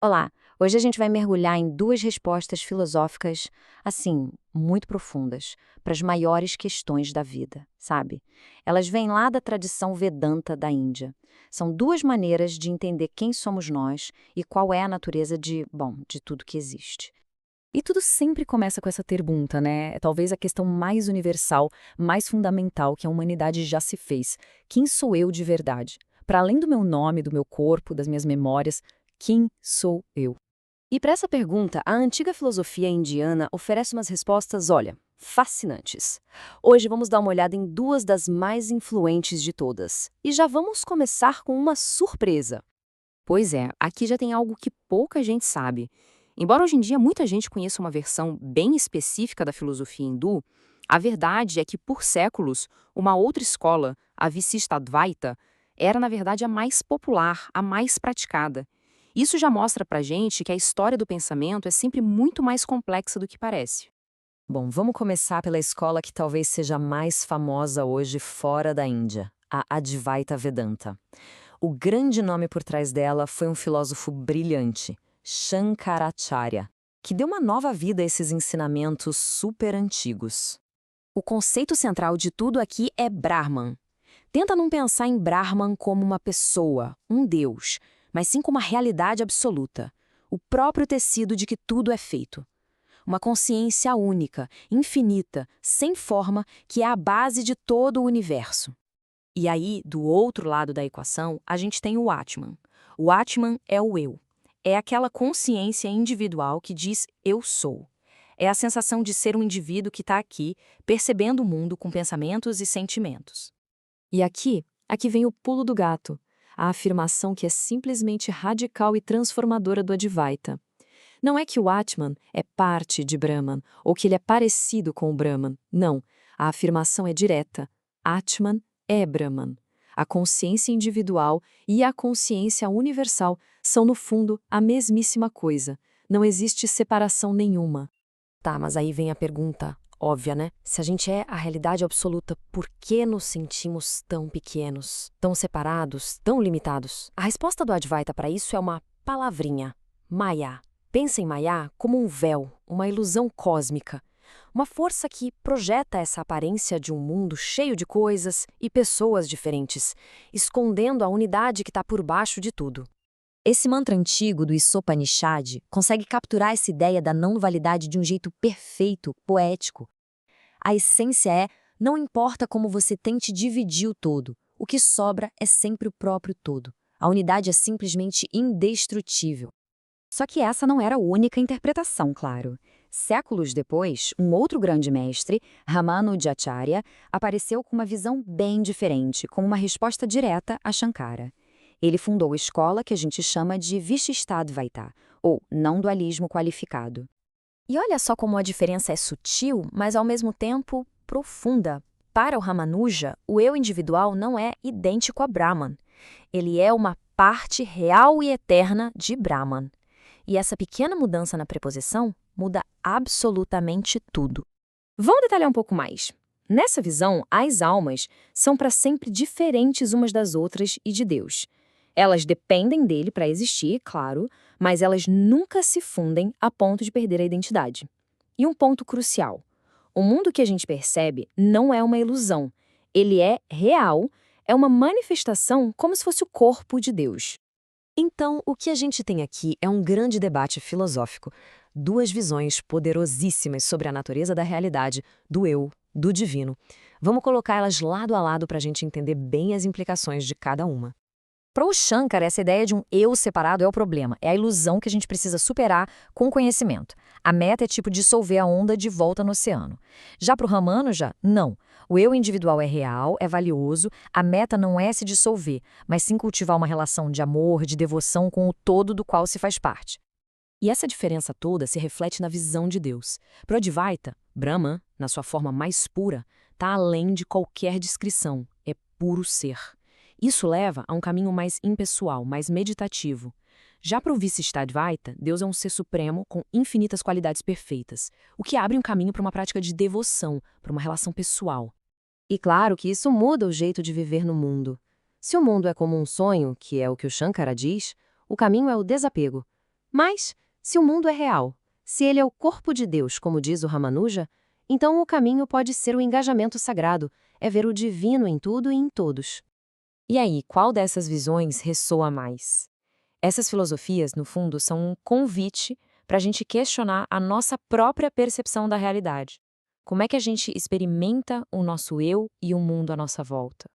Olá, hoje a gente vai mergulhar em duas respostas filosóficas, assim, muito profundas, para as maiores questões da vida, sabe? Elas vêm lá da tradição Vedanta da Índia. São duas maneiras de entender quem somos nós e qual é a natureza de tudo que existe. E tudo sempre começa com essa pergunta, né? É talvez a questão mais universal, mais fundamental que a humanidade já se fez. Quem sou eu de verdade? Para além do meu nome, do meu corpo, das minhas memórias, quem sou eu? E para essa pergunta, a antiga filosofia indiana oferece umas respostas, olha, fascinantes. Hoje vamos dar uma olhada em duas das mais influentes de todas. E já vamos começar com uma surpresa. Pois é, aqui já tem algo que pouca gente sabe. Embora hoje em dia muita gente conheça uma versão bem específica da filosofia hindu, a verdade é que por séculos, uma outra escola, a Visistadvaita, era na verdade a mais popular, a mais praticada. Isso já mostra pra gente que a história do pensamento é sempre muito mais complexa do que parece. Bom, vamos começar pela escola que talvez seja a mais famosa hoje fora da Índia, a Advaita Vedanta. O grande nome por trás dela foi um filósofo brilhante, Shankaracharya, que deu uma nova vida a esses ensinamentos super antigos. O conceito central de tudo aqui é Brahman. Tenta não pensar em Brahman como uma pessoa, um deus, mas sim como uma realidade absoluta, o próprio tecido de que tudo é feito. Uma consciência única, infinita, sem forma, que é a base de todo o universo. E aí, do outro lado da equação, a gente tem o Atman. O Atman é o eu. É aquela consciência individual que diz eu sou. É a sensação de ser um indivíduo que está aqui, percebendo o mundo com pensamentos e sentimentos. E aqui vem o pulo do gato, a afirmação que é simplesmente radical e transformadora do Advaita. Não é que o Atman é parte de Brahman ou que ele é parecido com o Brahman. Não, a afirmação é direta. Atman é Brahman. A consciência individual e a consciência universal são, no fundo, a mesmíssima coisa. Não existe separação nenhuma. Tá, mas aí vem a pergunta óbvia, né? Se a gente é a realidade absoluta, por que nos sentimos tão pequenos, tão separados, tão limitados? A resposta do Advaita para isso é uma palavrinha: Maya. Pensa em Maya como um véu, uma ilusão cósmica. Uma força que projeta essa aparência de um mundo cheio de coisas e pessoas diferentes, escondendo a unidade que está por baixo de tudo. Esse mantra antigo do Isopanishad consegue capturar essa ideia da não-dualidade de um jeito perfeito, poético. A essência é, não importa como você tente dividir o todo, o que sobra é sempre o próprio todo. A unidade é simplesmente indestrutível. Só que essa não era a única interpretação, claro. Séculos depois, um outro grande mestre, Ramanujacharya, apareceu com uma visão bem diferente, como uma resposta direta a Shankara. Ele fundou a escola que a gente chama de Vishishtadvaita, ou não-dualismo qualificado. E olha só como a diferença é sutil, mas ao mesmo tempo profunda. Para o Ramanuja, o eu individual não é idêntico a Brahman. Ele é uma parte real e eterna de Brahman. E essa pequena mudança na preposição muda absolutamente tudo. Vamos detalhar um pouco mais. Nessa visão, as almas são para sempre diferentes umas das outras e de Deus. Elas dependem dele para existir, claro, mas elas nunca se fundem a ponto de perder a identidade. E um ponto crucial: o mundo que a gente percebe não é uma ilusão. Ele é real, é uma manifestação como se fosse o corpo de Deus. Então, o que a gente tem aqui é um grande debate filosófico. Duas visões poderosíssimas sobre a natureza da realidade, do eu, do divino. Vamos colocar elas lado a lado para a gente entender bem as implicações de cada uma. Para o Shankara, essa ideia de um eu separado é o problema, é a ilusão que a gente precisa superar com o conhecimento. A meta é tipo dissolver a onda de volta no oceano. Já para o Ramanuja, não. O eu individual é real, é valioso, a meta não é se dissolver, mas sim cultivar uma relação de amor, de devoção com o todo do qual se faz parte. E essa diferença toda se reflete na visão de Deus. Para o Advaita, Brahman, na sua forma mais pura, está além de qualquer descrição, é puro ser. Isso leva a um caminho mais impessoal, mais meditativo. Já para o Vishishtadvaita, Deus é um ser supremo com infinitas qualidades perfeitas, o que abre um caminho para uma prática de devoção, para uma relação pessoal. E claro que isso muda o jeito de viver no mundo. Se o mundo é como um sonho, que é o que o Shankara diz, o caminho é o desapego. Mas, se o mundo é real, se ele é o corpo de Deus, como diz o Ramanuja, então o caminho pode ser o engajamento sagrado, é ver o divino em tudo e em todos. E aí, qual dessas visões ressoa mais? Essas filosofias, no fundo, são um convite para a gente questionar a nossa própria percepção da realidade. Como é que a gente experimenta o nosso eu e o mundo à nossa volta?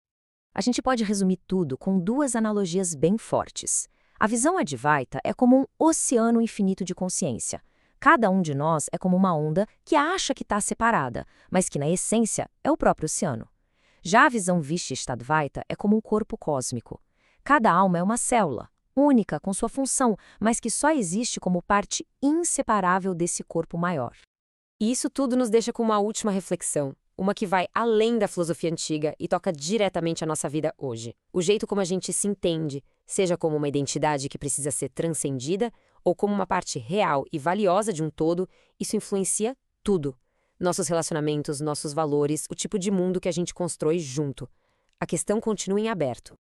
A gente pode resumir tudo com duas analogias bem fortes. A visão Advaita é como um oceano infinito de consciência. Cada um de nós é como uma onda que acha que está separada, mas que, na essência, é o próprio oceano. Já a visão Vishishtadvaita é como um corpo cósmico. Cada alma é uma célula, única com sua função, mas que só existe como parte inseparável desse corpo maior. E isso tudo nos deixa com uma última reflexão, uma que vai além da filosofia antiga e toca diretamente a nossa vida hoje. O jeito como a gente se entende, seja como uma identidade que precisa ser transcendida ou como uma parte real e valiosa de um todo, isso influencia tudo. Nossos relacionamentos, nossos valores, o tipo de mundo que a gente constrói junto. A questão continua em aberto.